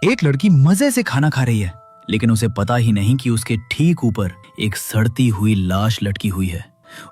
एक लड़की मजे से खाना खा रही है, लेकिन उसे पता ही नहीं कि उसके ठीक ऊपर एक सड़ती हुई लाश लटकी हुई है।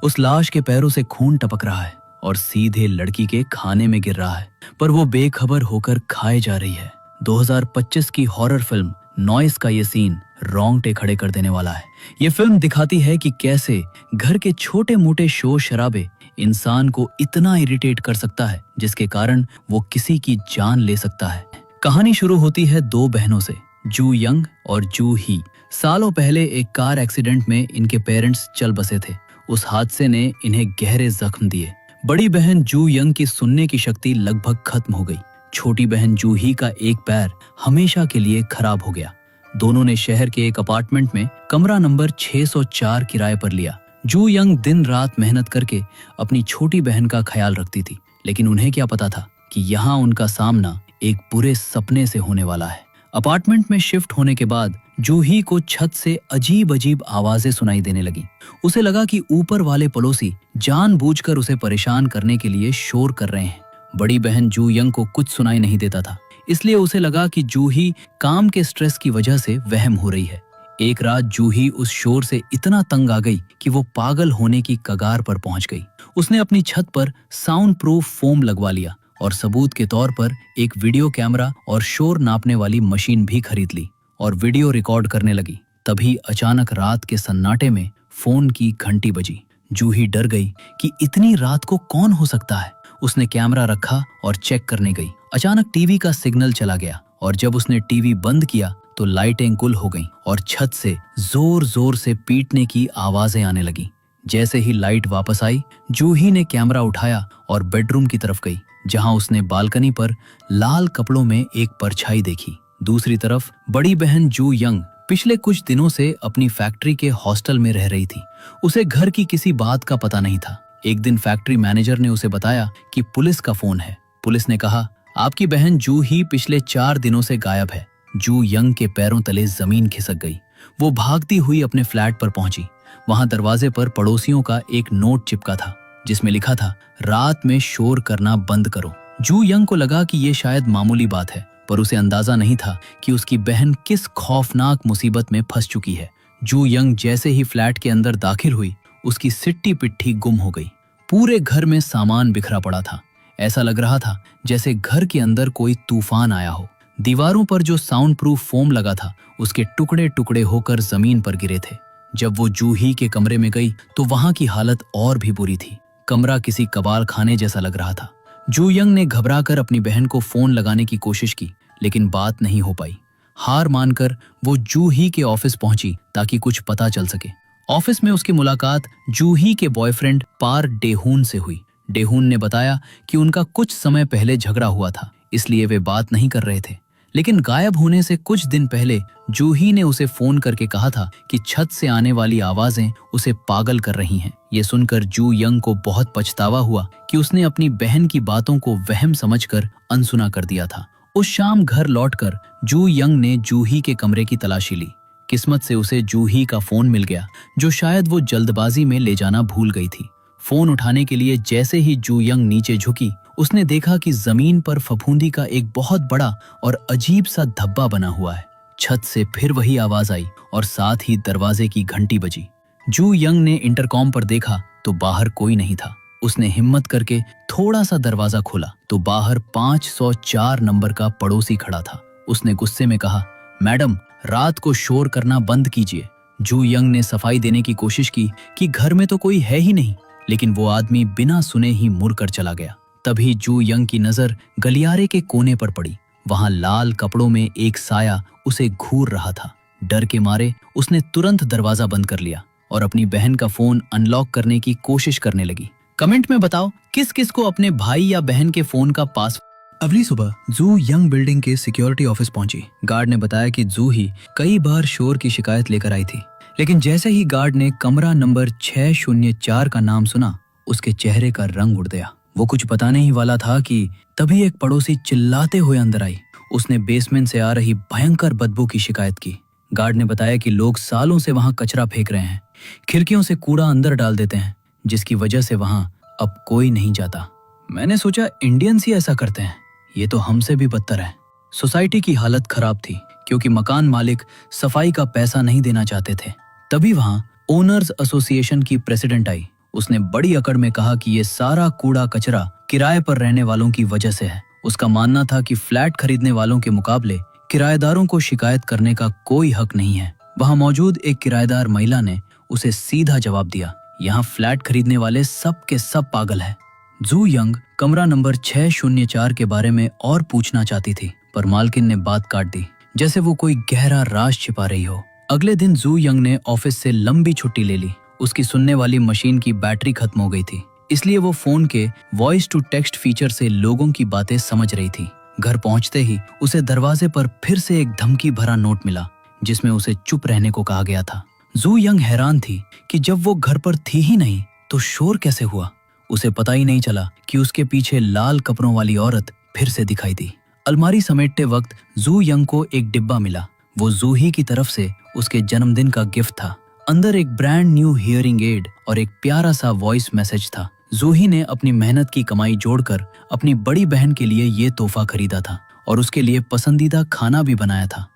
उस लाश के पैरों से खून टपक रहा है और सीधे लड़की के खाने में गिर रहा है, पर वो बेखबर होकर खाए जा रही है। 2025 की हॉरर फिल्म नॉइस का ये सीन रोंगटे खड़े कर देने वाला है। ये फिल्म दिखाती है कि कैसे घर के छोटे मोटे शोर शराबे इंसान को इतना इरिटेट कर सकता है, जिसके कारण वो किसी की जान ले सकता है। कहानी शुरू होती है दो बहनों से, जू यंग और जू ही। सालों पहले एक कार एक्सीडेंट में इनके पेरेंट्स चल बसे थे। उस हादसे ने इन्हें गहरे जख्म दिए। बड़ी बहन जू यंग की सुनने की शक्ति लगभग खत्म हो गई। छोटी बहन जू ही का एक पैर हमेशा के लिए खराब हो गया। दोनों ने शहर के एक अपार्टमेंट में कमरा नंबर 604 किराए पर लिया। जू यंग दिन रात मेहनत करके अपनी छोटी बहन का ख्याल रखती थी, लेकिन उन्हें क्या पता था कि यहाँ उनका सामना एक बुरे सपने से होने वाला है। अपार्टमेंट में शिफ्ट होने के बाद जूही को छत से अजीब अजीब आवाजें सुनाई देने लगी। उसे लगा कि ऊपर वाले पड़ोसी जानबूझकर उसे परेशान करने के लिए शोर कर रहे हैं। बड़ी बहन जू यंग को कुछ सुनाई नहीं देता था, इसलिए उसे लगा कि जूही काम के स्ट्रेस की वजह से वहम हो रही है। एक रात जूही उस शोर से इतना तंग आ गई कि वो पागल होने की कगार पर पहुंच गई। उसने अपनी छत पर साउंड प्रूफ फोम लगवा लिया और सबूत के तौर पर एक वीडियो कैमरा और शोर नापने वाली मशीन भी खरीद ली और वीडियो रिकॉर्ड करने लगी। तभी अचानक रात के सन्नाटे में फोन की घंटी बजी। जूही डर गई कि इतनी रात को कौन हो सकता है। उसने कैमरा रखा और चेक करने गई। अचानक टीवी का सिग्नल चला गया और जब उसने टीवी बंद किया तो लाइटें गुल हो गईं और छत से जोर जोर से पीटने की आवाजें आने लगी। जैसे ही लाइट वापस आई, जूही ने कैमरा उठाया और बेडरूम की तरफ गई, जहां उसने बालकनी पर लाल कपड़ों में एक परछाई देखी। दूसरी तरफ बड़ी बहन जू यंग पिछले कुछ दिनों से अपनी फैक्ट्री के हॉस्टल में रह रही थी। उसे घर की किसी बात का पता नहीं था। एक दिन फैक्ट्री मैनेजर ने उसे बताया कि पुलिस का फोन है। पुलिस ने कहा, आपकी बहन जू ही पिछले 4 दिनों से गायब है। जू यंग के पैरों तले जमीन खिसक गई। वो भागती हुई अपने फ्लैट पर पहुंची। वहां दरवाजे पर पड़ोसियों का एक नोट चिपका था, जिसमें लिखा था, रात में शोर करना बंद करो। जू यंग को लगा कि ये शायद मामूली बात है, पर उसे अंदाजा नहीं था कि उसकी बहन किस खौफनाक मुसीबत में फंस चुकी है। जू यंग जैसे ही फ्लैट के अंदर दाखिल हुई, उसकी सिट्टी पिट्ठी गुम हो गई। पूरे घर में सामान बिखरा पड़ा था। ऐसा लग रहा था जैसे घर के अंदर कोई तूफान आया हो। दीवारों पर जो साउंड प्रूफ फोम लगा था, उसके टुकड़े टुकड़े होकर जमीन पर गिरे थे। जब वो जूही के कमरे में गई तो वहां की हालत और भी बुरी थी। कमरा किसी कबाल खाने जैसा लग रहा था। जू यंग ने घबराकर अपनी बहन को फोन लगाने की कोशिश की, लेकिन बात नहीं हो पाई। हार मानकर वो जूही के ऑफिस पहुंची ताकि कुछ पता चल सके। ऑफिस में उसकी मुलाकात जूही के बॉयफ्रेंड पार डेहून से हुई। डेहून ने बताया कि उनका कुछ समय पहले झगड़ा हुआ था, इसलिए वे बात नहीं कर रहे थे। लेकिन गायब होने से कुछ दिन पहले जूही ने उसे फोन करके कहा था कि छत से आने वाली आवाजें उसे पागल कर रही हैं। ये सुनकर जू यंग को बहुत पछतावा हुआ कि उसने अपनी बहन की बातों को वहम समझकर अनसुना कर दिया था। उस शाम घर लौटकर जू यंग ने जूही के कमरे की तलाशी ली। किस्मत से उसे जूही का फोन मिल गया, जो शायद वो जल्दबाजी में ले जाना भूल गई थी। फोन उठाने के लिए जैसे ही जू यंग नीचे झुकी, उसने देखा कि जमीन पर फफूंदी का एक बहुत बड़ा और अजीब सा धब्बा बना हुआ है। छत से फिर वही आवाज आई और साथ ही दरवाजे की घंटी बजी। जू यंग ने इंटरकॉम पर देखा तो बाहर कोई नहीं था। उसने हिम्मत करके थोड़ा सा दरवाजा खोला तो बाहर 504 नंबर का पड़ोसी खड़ा था। उसने गुस्से में कहा, मैडम, रात को शोर करना बंद कीजिए। जू यंग ने सफाई देने की कोशिश की कि घर में तो कोई है ही नहीं, लेकिन वो आदमी बिना सुने ही मुड़कर चला गया। तभी जू यंग की नजर गलियारे के कोने पर पड़ी। वहां लाल कपड़ों में एक साया उसे घूर रहा था। डर के मारे उसने तुरंत दरवाजा बंद कर लिया और अपनी बहन का फोन अनलॉक करने की कोशिश करने लगी। कमेंट में बताओ किस किस को अपने भाई या बहन के फोन का पासवर्ड। अगली सुबह जू यंग बिल्डिंग के सिक्योरिटी ऑफिस पहुंची। गार्ड ने बताया कि जू ही कई बार शोर की शिकायत लेकर आई थी, लेकिन जैसे ही गार्ड ने कमरा नंबर 604 का नाम सुना, उसके चेहरे का रंग उड़ गया। वो कुछ बताने ही वाला था कि तभी एक पड़ोसी चिल्लाते हुए अंदर आई। उसने बेसमेंट से आ रही भयंकर बदबू की शिकायत की। गार्ड ने बताया कि लोग सालों से वहां कचरा फेंक रहे हैं, खिड़कियों से कूड़ा अंदर डाल देते हैं, जिसकी वजह से वहां अब कोई नहीं जाता। मैंने सोचा इंडियंस ही ऐसा करते हैं, ये तो हमसे भी बदतर है। सोसाइटी की हालत खराब थी क्योंकि मकान मालिक सफाई का पैसा नहीं देना चाहते थे। तभी वहां ओनर्स एसोसिएशन की प्रेसिडेंट आई। उसने बड़ी अकड़ में कहा कि ये सारा कूड़ा कचरा किराए पर रहने वालों की वजह से है। उसका मानना था कि फ्लैट खरीदने वालों के मुकाबले किराएदारों को शिकायत करने का कोई हक नहीं है। वहां मौजूद एक किराएदार महिला ने उसे सीधा जवाब दिया, यहाँ फ्लैट खरीदने वाले सब के सब पागल है। जू यंग कमरा नंबर 604 के बारे में और पूछना चाहती थी, पर मालकिन ने बात काट दी, जैसे वो कोई गहरा राज छिपा रही हो। अगले दिन जू यंग ने ऑफिस से लंबी छुट्टी ले ली। उसकी सुनने वाली मशीन की बैटरी खत्म हो गई थी, इसलिए वो फोन के वॉइस टू टेक्स्ट फीचर से लोगों की बातें समझ रही थी। घर पहुंचते ही उसे दरवाजे पर फिर से एक धमकी भरा नोट मिला, जिसमें उसे चुप रहने को कहा गया था। जू यंग हैरान थी कि जब वो घर पर थी ही नहीं तो शोर कैसे हुआ। उसे पता ही नहीं चला कि उसके पीछे लाल कपड़ों वाली औरत फिर से दिखाई दी। अलमारी समेटते वक्त जू यंग को एक डिब्बा मिला। वो जूही की तरफ से उसके जन्मदिन का गिफ्ट था। अंदर एक ब्रांड न्यू हियरिंग एड और एक प्यारा सा वॉइस मैसेज था। जूही ने अपनी मेहनत की कमाई जोड़कर अपनी बड़ी बहन के लिए ये तोहफा खरीदा था और उसके लिए पसंदीदा खाना भी बनाया था।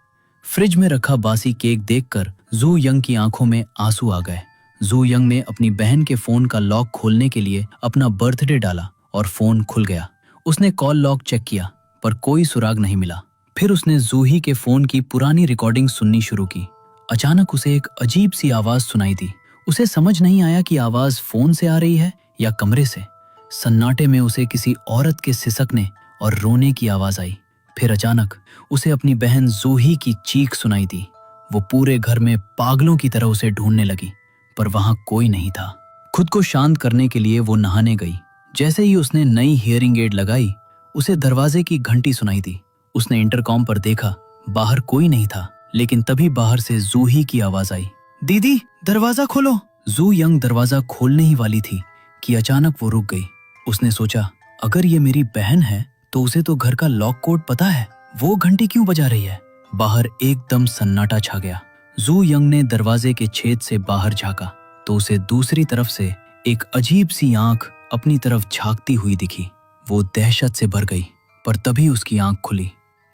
फ्रिज में रखा बासी केक देखकर जू यंग की आंखों में आंसू आ गए। जू यंग ने अपनी बहन के फोन का लॉक खोलने के लिए अपना बर्थडे डाला और फोन खुल गया। उसने कॉल लॉग चेक किया, पर कोई सुराग नहीं मिला। फिर उसने जूही के फोन की पुरानी रिकॉर्डिंग सुननी शुरू की। अचानक उसे एक अजीब सी आवाज सुनाई दी। उसे समझ नहीं आया कि आवाज फोन से आ रही है या कमरे से। सन्नाटे में उसे किसी औरत के सिसकने और रोने की आवाज आई। फिर अचानक उसे अपनी बहन जूही की चीख सुनाई दी। वो पूरे घर में पागलों की तरह उसे ढूंढने लगी, पर वहां कोई नहीं था। खुद को शांत करने के लिए वो नहाने गई। जैसे ही उसने नई हियरिंग एड लगाई, उसे दरवाजे की घंटी सुनाई दी। उसने इंटरकॉम पर देखा, बाहर कोई नहीं था, लेकिन तभी बाहर से जूही की आवाज आई, दीदी दरवाजा खोलो। जू यंग दरवाजा खोलने ही वाली थी कि अचानक वो रुक गई। उसने सोचा, अगर ये मेरी बहन है तो उसे तो घर का लॉक कोड पता है, वो घंटी क्यों बजा रही है। बाहर एकदम सन्नाटा छा गया। जू यंग ने दरवाजे के छेद से बाहर झांका तो उसे दूसरी तरफ से एक अजीब सी आंख अपनी तरफ झांकती हुई दिखी। वो दहशत से भर गई, पर तभी उसकी आंख खुली।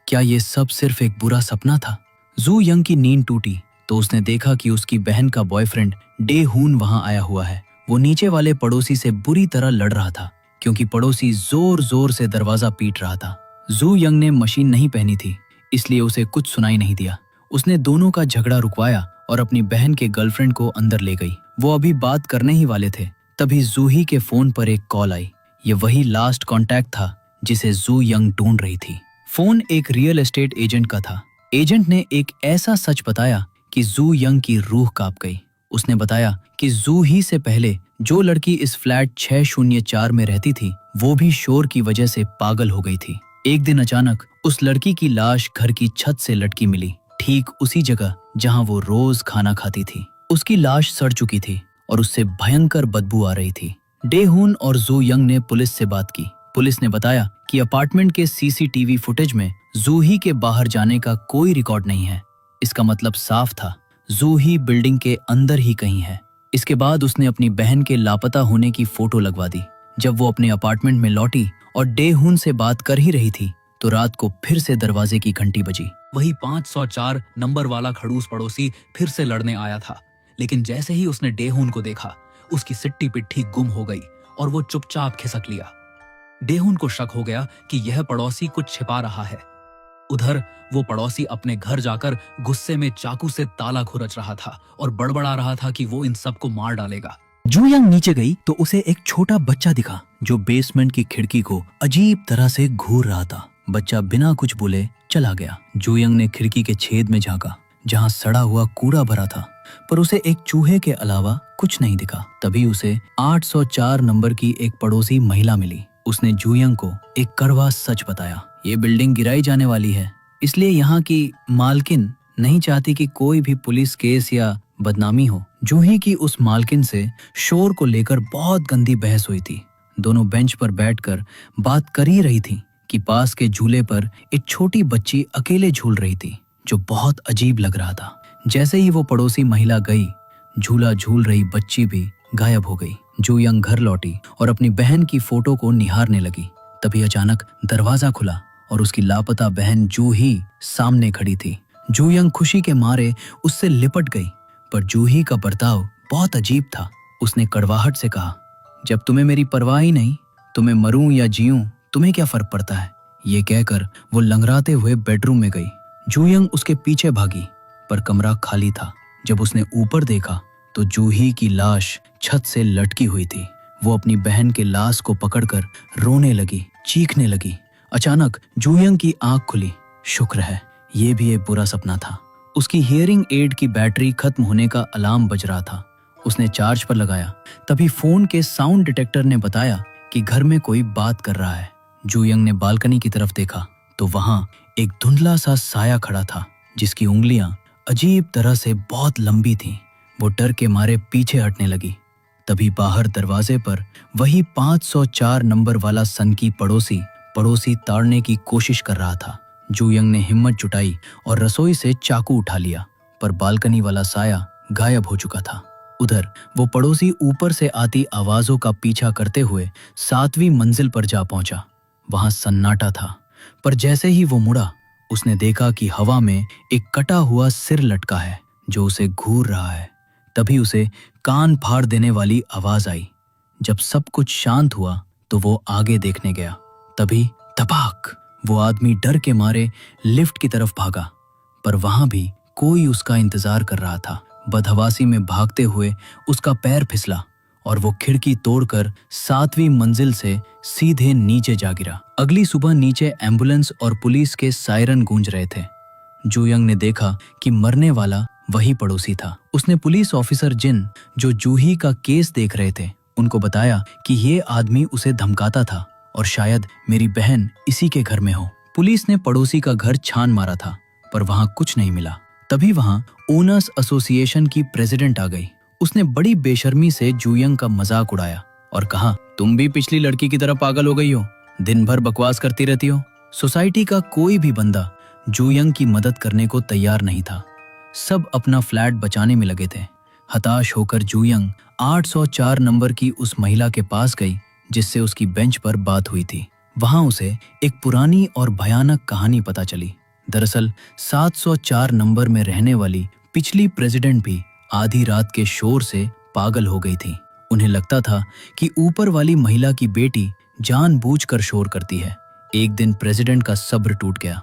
क्या ये सब सिर्फ एक बुरा सपना था? जू यंग की नींद टूटी तो उसने देखा कि उसकी बहन का बॉयफ्रेंड डे हून वहां आया हुआ है। वो नीचे वाले पड़ोसी से बुरी तरह लड़ रहा था क्योंकि पड़ोसी जोर जोर से दरवाजा पीट रहा था। जू यंग ने मशीन नहीं पहनी थी, इसलिए उसे कुछ सुनाई नहीं दिया। उसने दोनों का झगड़ा रुकवाया और अपनी बहन के गर्लफ्रेंड को अंदर ले गई। वो अभी बात करने ही वाले थे, तभी जूही के फोन पर एक कॉल आई। ये वही लास्ट कॉन्टैक्ट था जिसे जू यंग ढूंढ रही थी। फोन एक रियल एस्टेट एजेंट का था। एजेंट ने एक ऐसा सच बताया कि जू यंग की रूह कांप गई। उसने बताया कि जूही से पहले जो लड़की इस फ्लैट 604 में रहती थी, वो भी शोर की वजह से पागल हो गई थी। एक दिन अचानक उस लड़की की लाश घर की छत से लटकी मिली, ठीक उसी जगह जहां वो रोज खाना खाती थी। उसकी लाश सड़ चुकी थी और उससे भयंकर बदबू आ रही थी। डे हून और जू यंग ने पुलिस से बात की। पुलिस ने बताया कि अपार्टमेंट के सीसीटीवी फुटेज में जूही के बाहर जाने का कोई रिकॉर्ड नहीं है। इसका मतलब साफ था, जूही बिल्डिंग के अंदर ही कहीं है। इसके बाद उसने अपनी बहन के लापता होने की फोटो लगवा दी। जब वो अपने अपार्टमेंट में लौटी और डे हून से बात कर ही रही थी तो रात को फिर से दरवाजे की घंटी बजी। वही 504 नंबर वाला खड़ूस पड़ोसी फिर से लड़ने आया था, लेकिन जैसे ही उसने डेहून को देखा, उसकी सिट्टी पिट्ठी गुम हो गई और वो चुपचाप खिसक लिया। डेहून को शक हो गया कि यह पड़ोसी कुछ छिपा रहा है। उधर वो पड़ोसी अपने घर जाकर गुस्से में चाकू से ताला खुरच रहा था और बड़बड़ा रहा था कि वो इन सबको मार डालेगा। जू यंग नीचे गई तो उसे एक छोटा बच्चा दिखा जो बेसमेंट की खिड़की को अजीब तरह से घूर रहा था। बच्चा बिना कुछ बोले चला गया। जू यंग ने खिड़की के छेद में झांका जहां सड़ा हुआ कूड़ा भरा था, पर उसे एक चूहे के अलावा कुछ नहीं दिखा। तभी उसे 804 नंबर की एक पड़ोसी महिला मिली। उसने जू यंग को एक कड़वा सच बताया। ये बिल्डिंग गिराई जाने वाली है, इसलिए यहाँ की मालकिन नहीं चाहती कि कोई भी पुलिस केस या बदनामी हो। जूही की उस मालकिन से शोर को लेकर बहुत गंदी बहस हुई थी। दोनों बेंच पर बैठकर बात कर ही रही थी कि पास के झूले पर एक छोटी बच्ची अकेले झूल रही थी, जो बहुत अजीब लग रहा था। जैसे ही वो पड़ोसी महिला गई, झूला झूल रही बच्ची भी गायब हो गई। जू यंग घर लौटी और अपनी बहन की फोटो को निहारने लगी। तभी अचानक दरवाजा खुला और उसकी लापता बहन जूही सामने खड़ी थी। जूयंग खुशी के मारे उससे लिपट गई, पर जूही का बर्ताव बहुत अजीब था। उसने कड़वाहट से कहा, जब तुम्हें मेरी परवाह ही नहीं तो मैं मरूं या जीऊं तुम्हें क्या फर्क पड़ता है। ये कहकर वो लंगड़ाते हुए बेडरूम में गई। जूयंग उसके पीछे भागी, पर कमरा खाली था। जब उसने ऊपर देखा तो जूही की लाश छत से लटकी हुई थी। वो अपनी बहन के लाश को पकड़कर रोने लगी, चीखने लगी। अचानक जूयंग की आंख खुली। शुक्र है, ये भी एक बुरा सपना था। उसकी हियरिंग एड की बैटरी खत्म होने का अलार्म बज रहा था। उसने चार्ज पर लगाया, तभी फोन के साउंड डिटेक्टर ने बताया कि घर में कोई बात कर रहा है। जूयंग ने बालकनी की तरफ देखा तो वहां एक धुंधला सा साया खड़ा था, जिसकी उंगलियां अजीब तरह से बहुत लंबी थीं। वो डर के मारे पीछे हटने लगी। तभी बाहर दरवाजे पर वही 504 नंबर वाला सनकी पड़ोसी ताड़ने की कोशिश कर रहा था। जूयंग ने हिम्मत जुटाई और रसोई से चाकू उठा लिया, पर बालकनी वाला साया गायब हो चुका था। उधर वो पड़ोसी ऊपर से आती आवाजों का पीछा करते हुए 7वीं मंजिल पर जा पहुंचा। वहां सन्नाटा था, पर जैसे ही वो मुड़ा उसने देखा कि हवा में एक कटा हुआ सिर लटका है जो उसे घूर रहा है। तभी उसे कान फाड़ देने वाली आवाज आई। जब सब कुछ शांत हुआ तो वो आगे देखने गया। तभी धपाक, वो आदमी डर के मारे लिफ्ट की तरफ भागा, पर वहां भी कोई उसका इंतजार कर रहा था। बदहवासी में भागते हुए उसका पैर फिसला और वो खिड़की तोड़कर 7वीं मंजिल से सीधे नीचे जा गिरा। अगली सुबह नीचे एम्बुलेंस और पुलिस के सायरन गूंज रहे थे। जूयंग ने देखा कि मरने वाला वही पड़ोसी था। उसने पुलिस ऑफिसर जिन जो जूही का केस देख रहे थे उनको बताया कि ये आदमी उसे धमकाता था और शायद मेरी बहन इसी के घर में हो। पुलिस ने पड़ोसी का घर छान मारा था, पर वहां कुछ नहीं मिला। तभी वहां ओनर्स एसोसिएशन की प्रेसिडेंट आ गई। उसने बड़ी बेशर्मी से जूयंग का मजाक उड़ाया और कहा, तुम भी पिछली लड़की की तरह पागल हो गई हो, दिन भर बकवास करती रहती हो। सोसाइटी का कोई भी बंदा जूयंग की मदद करने को तैयार नहीं था। सब अपना फ्लैट बचाने में लगे थे। हताश होकर जूयंग 804 नंबर की उस महिला के पास गई जिससे उसकी बेंच पर बात हुई थी। वहां उसे एक पुरानी और भयानक कहानी पता चली। दरअसल 704 नंबर में रहने वाली पिछली प्रेसिडेंट भी आधी रात के शोर से पागल हो गई थी। उन्हें लगता था कि ऊपर वाली महिला की बेटी जानबूझकर शोर करती है। एक दिन प्रेसिडेंट का सब्र टूट गया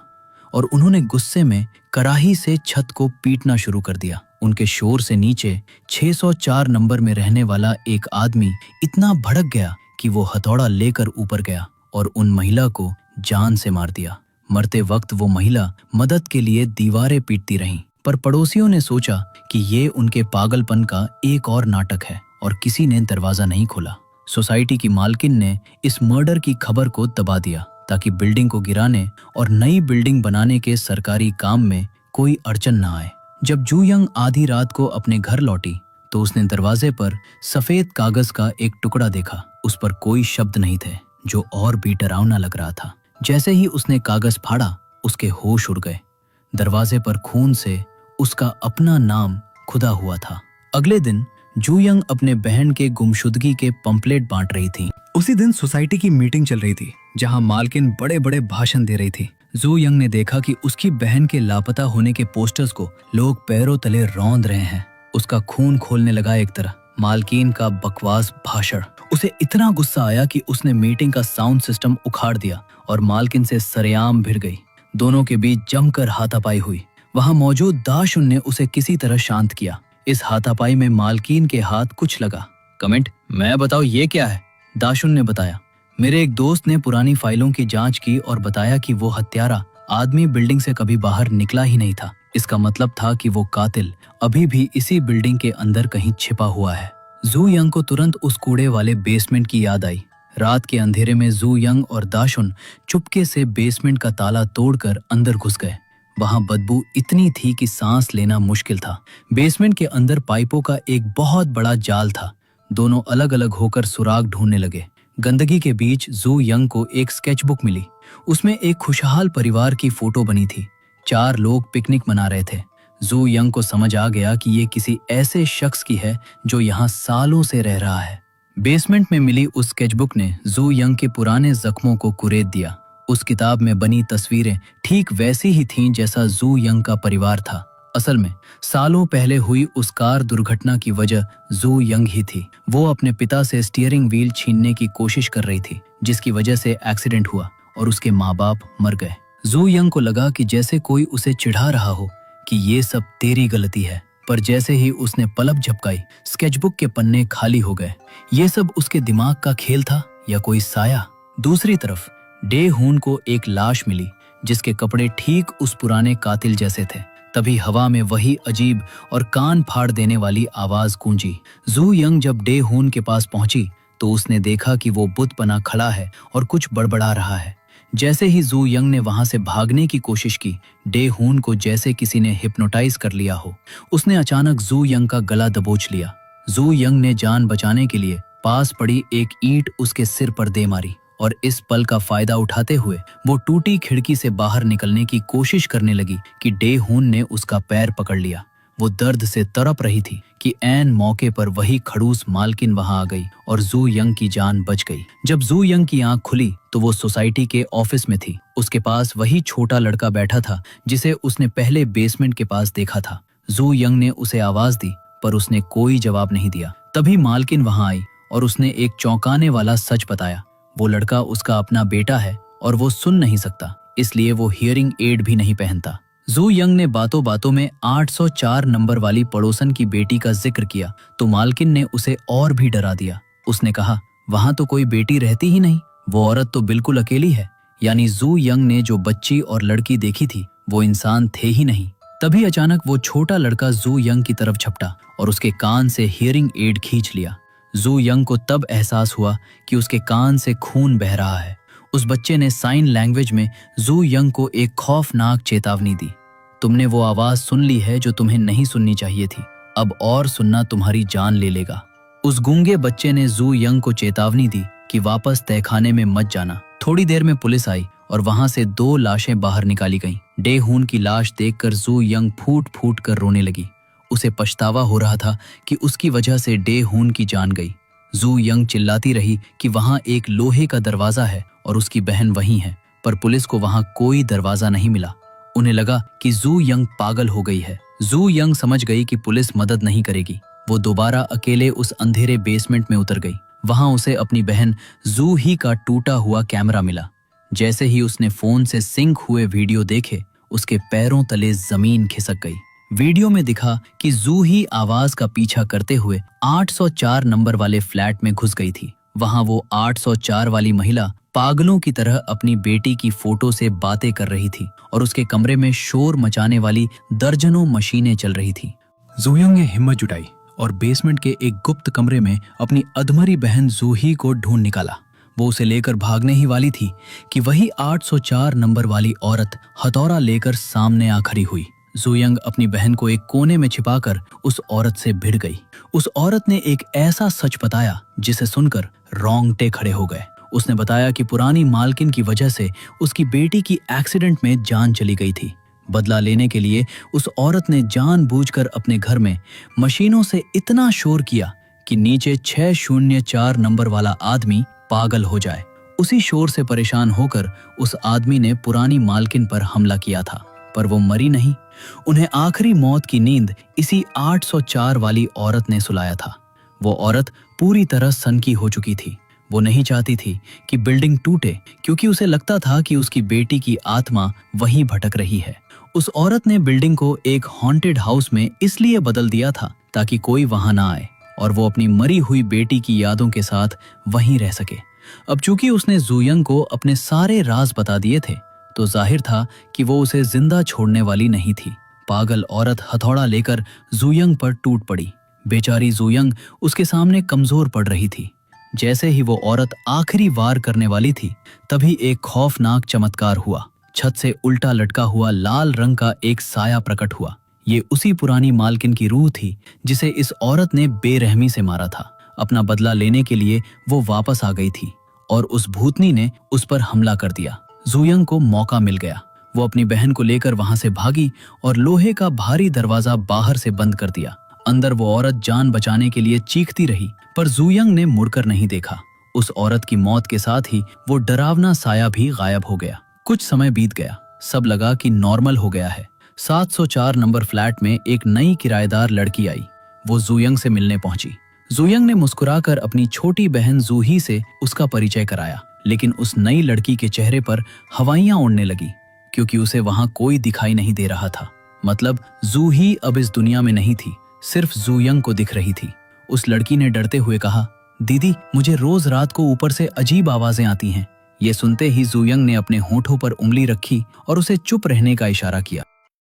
और उन्होंने गुस्से में कराही से छत को पीटना शुरू कर दिया। उनके शोर से नीचे 604 नंबर में रहने वाला एक आदमी इतना भड़क गया कि वो हथौड़ा लेकर ऊपर गया और उन महिला को जान से मार दिया। मरते वक्त वो महिला मदद के लिए दीवारें पीटती रहीं, पर पड़ोसियों ने सोचा कि ये उनके पागलपन का एक और नाटक है और किसी ने दरवाजा नहीं खोला। सोसाइटी की मालकिन ने इस मर्डर की खबर को दबा दिया ताकि बिल्डिंग को गिराने और नई बिल्डिंग बनाने के सरकारी काम में कोई अड़चन न आए। जब जूयंग आधी रात को अपने घर लौटी तो उसने दरवाजे पर सफेद कागज का एक टुकड़ा देखा। उस पर कोई शब्द नहीं थे, जो और भी डरावना लग रहा था। जैसे ही उसने कागज फाड़ा उसके होश उड़ गए। दरवाजे पर खून से उसका अपना नाम खुदा हुआ था। अगले दिन जूयंग अपने बहन के गुमशुदगी के पंपलेट बांट रही थी। उसी दिन सोसाइटी की मीटिंग चल रही थी जहां मालकिन बड़े बड़े भाषण दे रही थी। जूयंग ने देखा कि उसकी बहन के लापता होने के पोस्टर्स को लोग पैरों तले रौंद रहे हैं। उसका खून खोलने लगा एक तरह। मालकिन का बकवास भाषण। उसे इतना गुस्सा आया कि उसने मीटिंग का साउंड सिस्टम उखाड़ दिया और मालकिन से सरेआम भिड़ गई। दोनों के बीच जमकर हाथापाई हुई। वहां मौजूद दाशुन ने उसे किसी तरह शांत किया। इस हाथापाई में मालकिन के हाथ कुछ लगा। कमेंट, मैं बताओ ये क्या है? दाशुन ने बताया, मेरे एक दोस्त ने पुरानी फाइलों की जांच की और बताया कि वो हत्यारा आदमी बिल्डिंग से कभी बाहर निकला ही नहीं था। इसका मतलब था कि वो कातिल अभी भी इसी बिल्डिंग के अंदर कहीं छिपा हुआ है। जूयंग को तुरंत उस कूड़े वाले बेसमेंट की याद आई। रात के अंधेरे में जूयंग और दाशुन चुपके से बेसमेंट का ताला तोड़कर अंदर घुस गए। वहां बदबू इतनी थी कि सांस लेना मुश्किल था। बेसमेंट के अंदर पाइपों का एक बहुत बड़ा जाल था। दोनों अलग अलग होकर सुराग ढूंढने लगे। गंदगी के बीच जूयंग को एक स्केचबुक मिली। उसमें एक खुशहाल परिवार की फोटो बनी थी। 4 लोग पिकनिक मना रहे थे। जूयंग को समझ आ गया कि ये किसी ऐसे शख्स की है जो यहाँ सालों से रह रहा है। बेसमेंट में मिली उस स्केचबुक ने जूयंग के पुराने जख्मों को कुरेद दिया। उस किताब में बनी तस्वीरें ठीक वैसी ही थीं जैसा जू यंग का परिवार था। असल में सालों पहले हुई उस कार दुर्घटना की वजह जू यंग ही थी। वो अपने पिता से स्टीयरिंग व्हील छीनने की कोशिश कर रही थी, जिसकी वजह से एक्सीडेंट हुआ और उसके माँ बाप मर गए। जू यंग को लगा कि जैसे कोई उसे चिढ़ा रहा हो कि ये सब तेरी गलती है, पर जैसे ही उसने पलक झपकाई, स्केचबुक के पन्ने खाली हो गए। ये सब उसके दिमाग का खेल था या कोई साया? दूसरी तरफ डे हून को एक लाश मिली जिसके कपड़े ठीक उस पुराने कातिल जैसे थे। तभी हवा में वही अजीब और कान फाड़ देने वाली आवाज गूंजी। जू यंग जब डे हून के पास पहुंची तो उसने देखा कि वो बुत बना खड़ा है और कुछ बड़बड़ा रहा है। जैसे ही जू यंग ने वहां से भागने की कोशिश की, डे हून को जैसे किसी ने हिप्नोटाइज कर लिया हो। उसने अचानक जू यंग का गला दबोच लिया। जू यंग ने जान बचाने के लिए पास पड़ी एक ईंट उसके सिर पर दे मारी और इस पल का फायदा उठाते हुए वो टूटी खिड़की से बाहर निकलने की कोशिश करने लगी कि डे हून ने उसका पैर पकड़ लिया। वो दर्द से तड़प रही थी कि ऐन मौके पर वही खड़ूस मालकिन वहां आ गई और जू यंग की जान बच गई। जब जू यंग की आंख खुली तो वो सोसाइटी के ऑफिस में थी। उसके पास वही छोटा लड़का बैठा था जिसे उसने पहले बेसमेंट के पास देखा था। जू यंग ने उसे आवाज दी पर उसने कोई जवाब नहीं दिया। तभी मालकिन वहां आई और उसने एक चौंकाने वाला सच बताया। वो लड़का उसका अपना बेटा है और वो सुन नहीं सकता, इसलिए वो हियरिंग एड भी नहीं पहनता। जू यंग ने बातों बातों में 804 नंबर वाली पड़ोसन की बेटी का जिक्र किया तो मालकिन ने उसे और भी डरा दिया। उसने कहा, वहां तो कोई बेटी रहती ही नहीं, वो औरत तो बिल्कुल अकेली है। यानी जू यंग ने जो बच्ची और लड़की देखी थी वो इंसान थे ही नहीं। तभी अचानक वो छोटा लड़का जू यंग की तरफ झपटा और उसके कान से हियरिंग एड खींच लिया। जू यंग को तब एहसास हुआ कि उसके कान से खून बह रहा है। उस बच्चे ने साइन लैंग्वेज में जू यंग को एक खौफनाक चेतावनी दी। तुमने वो आवाज सुन ली है जो तुम्हें नहीं सुननी चाहिए थी, अब और सुनना तुम्हारी जान ले लेगा। उस गूंगे बच्चे ने जू यंग को चेतावनी दी कि वापस तहखाने में मत जाना। थोड़ी देर में पुलिस आई और वहां से 2 लाशें बाहर निकाली गईं। डे हून की लाश देखकर जू यंग फूट फूट कर रोने लगी। उसे पछतावा हो रहा था कि उसकी वजह से डे हून की जान गई। जू यंग चिल्लाती रही कि वहां एक लोहे का दरवाजा है और उसकी बहन वहीं है, पर पुलिस को वहां कोई दरवाजा नहीं मिला। उन्हें लगा कि जू यंग पागल हो गई है। जू यंग समझ गई कि पुलिस मदद नहीं करेगी। वो दोबारा अकेले उस अंधेरे बेसमेंट में उतर गई। वहां उसे अपनी बहन जू ही का टूटा हुआ कैमरा मिला। जैसे ही उसने फोन से सिंक हुए वीडियो देखे, उसके पैरों तले जमीन खिसक गई। वीडियो में दिखा कि जू ही आवाज का पीछा करते हुए 804 नंबर वाले फ्लैट में घुस गई थी। वहां वो 804 वाली महिला पागलों की तरह अपनी बेटी की फोटो से बातें कर रही थी और उसके कमरे में शोर मचाने वाली दर्जनों मशीनें चल रही थी। जू यंग ने हिम्मत जुटाई और बेसमेंट के एक गुप्त कमरे में अपनी अधमरी बहन जूही को ढूंढ निकाला। वो उसे लेकर भागने ही वाली थी कि वही 804 नंबर वाली औरत हथौड़ा लेकर सामने आ खड़ी हुई। जू यंग अपनी बहन को एक कोने में छिपाकर उस औरत से भिड़ गई। उस औरत ने एक ऐसा सच बताया जिसे सुनकर रोंगटे खड़े हो गए। उसने बताया कि पुरानी मालकिन की वजह से उसकी बेटी की एक्सीडेंट में जान चली गई थी। बदला लेने के लिए उस औरत ने जानबूझकर अपने घर में मशीनों से इतना शोर किया कि नीचे 604 नंबर वाला आदमी पागल हो जाए। उसी शोर से परेशान होकर उस आदमी ने पुरानी मालकिन पर हमला किया था, पर वो मरी नहीं। उन्हें आखिरी मौत की नींद इसी 804 वाली औरत ने सुलाया था। वो औरत पूरी तरह सनकी हो चुकी थी। वो नहीं चाहती थी कि बिल्डिंग टूटे, क्योंकि उसे लगता था कि उसकी बेटी की आत्मा वहीं भटक रही है। उस औरत ने बिल्डिंग को एक हॉन्टेड हाउस में इसलिए बदल दिया था ताकि कोई वहां ना आए और वो अपनी मरी हुई बेटी की यादों के साथ वहीं रह सके। अब चूंकि उसने जू यंग को अपने सारे राज बता दिए थे, तो जाहिर था कि वो उसे जिंदा छोड़ने वाली नहीं थी। पागल औरत हथौड़ा लेकर जू यंग पर टूट पड़ी। बेचारी जू यंग उसके सामने कमजोर पड़ रही थी। जैसे ही वो औरत आखिरी वार करने वाली थी, तभी एक खौफनाक चमत्कार हुआ। छत से उल्टा लटका हुआ लाल रंग का एक साया प्रकट हुआ। ये उसी पुरानी मालकिन की रूह थी जिसे इस औरत ने बेरहमी से मारा था। अपना बदला लेने के लिए वो वापस आ गई थी और उस भूतनी ने उस पर हमला कर दिया। जू यंग को मौका मिल गया। वो अपनी बहन को लेकर वहां से भागी और लोहे का भारी दरवाजा बाहर से बंद कर दिया। अंदर वो औरत जान बचाने के लिए चीखती रही, पर जू यंग ने मुड़कर नहीं देखा। उस औरत की मौत के साथ ही वो डरावना साया भी गायब हो गया। कुछ समय बीत गया, सब लगा कि नॉर्मल हो गया है। 704 नंबर फ्लैट में एक नई किराएदार लड़की आई। वो जूयंग से मिलने पहुंची। जूयंग ने मुस्कुराकर अपनी छोटी बहन जूही से उसका परिचय कराया, लेकिन उस नई लड़की के चेहरे पर हवाइयां उड़ने लगी, क्योंकि उसे वहां कोई दिखाई नहीं दे रहा था। मतलब जूही अब इस दुनिया में नहीं थी, सिर्फ जूयंग को दिख रही थी। उस लड़की ने डरते हुए कहा, दीदी, मुझे रोज रात को ऊपर से अजीब आवाजें आती हैं। ये सुनते ही जूयंग ने अपने होठों पर उंगली रखी और उसे चुप रहने का इशारा किया।